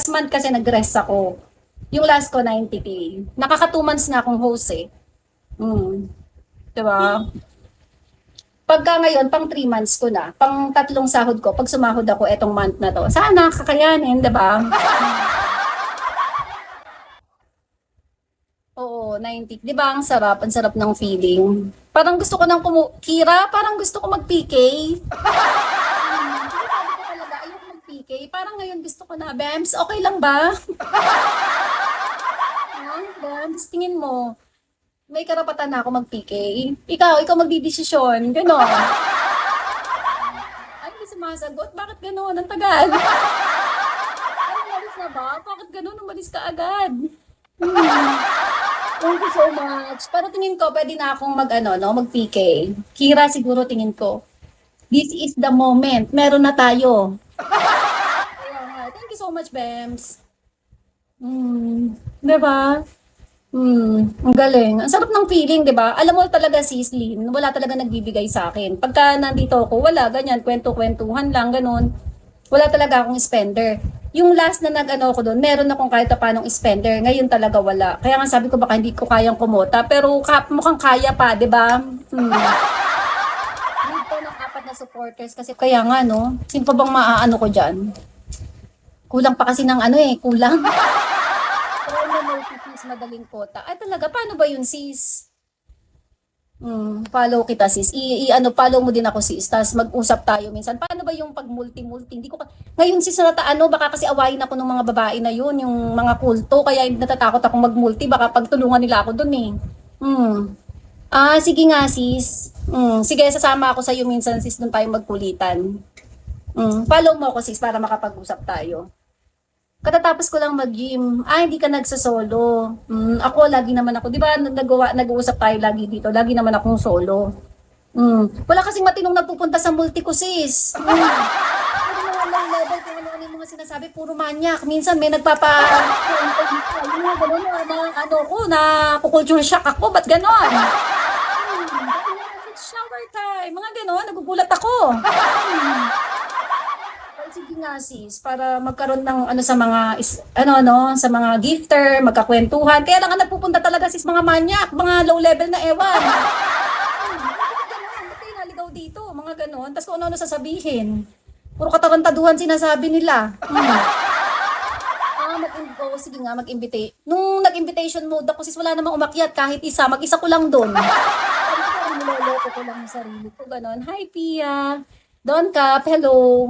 last month kasi nag-rest ako. Yung last ko, 90K. Nakaka 2 months na akong host eh. Diba? Pagka ngayon, pang 3 months ko na, pang 3 sahod ko, pag sumahod ako etong month na to, sana kakayanin, diba? Oo, 90. Di ba ang sarap ng feeling. Parang gusto ko nang Kira, parang gusto ko mag-PK. Sabi ko talaga, ayoko mag-PK. Parang ngayon gusto ko na, Bems, okay lang ba? Bems, tingin mo, may karapatan na ako mag-PK. Ikaw magdidesisyon. Ganon. Ay, hindi sumasagot. Bakit ganon? Ang tagal. Ay, umalis na ba? Bakit ganon? Umalis ka agad. Thank you so much. Pero tingin ko, pwede na akong mag-PK. Kira, siguro tingin ko. This is the moment. Meron na tayo. Kaya nga. Thank you so much, Bems. Diba? Ang galing. Ang sarap ng feeling, di ba? Alam mo talaga, sis Lynn, wala talaga nagbibigay sa akin. Pagka nandito ako, wala, ganyan, kwento-kwentuhan lang, ganun. Wala talaga akong spender. Yung last na ko doon, meron akong kahit paanong spender. Ngayon talaga wala. Kaya nga sabi ko baka hindi ko kayang kumota, pero mukhang kaya pa, di ba? Need ko ng 4 na supporters kasi kaya nga, no? Sino pa bang maaano ko dyan? Kulang pa kasi ng kulang. Pero na multi-fees, madaling kota. Ay talaga, paano ba yun, sis? Follow kita, sis. Follow mo din ako, sis. Tapos mag-usap tayo minsan. Paano ba yung pag multi-multi? Hindi ko ngayon, sis, baka kasi awayin ako ng mga babae na yun, yung mga kulto. Kaya natatakot akong mag-multi. Baka pagtulungan nila ako dun eh. Sige nga, sis. Sige, sasama ako sa'yo minsan, sis. Doon tayo magkulitan. Follow mo ako, sis, para makapag-usap tayo. Katatapos ko lang mag-gym. Hindi ka nagsasolo. Ako, lagi naman ako. Di ba, nag-uusap tayo lagi dito. Lagi naman akong solo. Wala kasing matinong nagpupunta sa multi ko, sis. Puro mga low level, kung ano yung mga sinasabi, puro manyak. Minsan may culture shock ako. Ba't ganon? Shower time. Mga ganon, nagugulat ako. Sige nga, sis, para magkaroon ng sa mga sa mga gifter, magkakwentuhan. Kaya lang nagpupunta talaga, sis, mga manyak, mga low level na ewan. Ba't kayo naligaw dito? Mga ganon. Tapos kung ano sasabihin. Puro katarantaduhan sinasabi nila. Sige nga, mag-invitate. Nung nag-invitation mode ako, sis, wala namang umakyat kahit isa. Mag-isa ko lang doon. Niloloko ko lang yung sarili ko. Ganon. Hi, Pia. Don Cap, hello.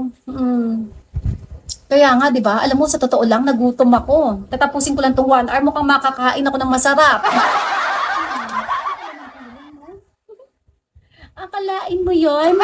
Kaya nga, di ba? Alam mo, sa totoo lang, nagutom ako. Tatapusin ko lang tong 1 hour, mukhang makakain ako ng masarap. Akalain mo yon?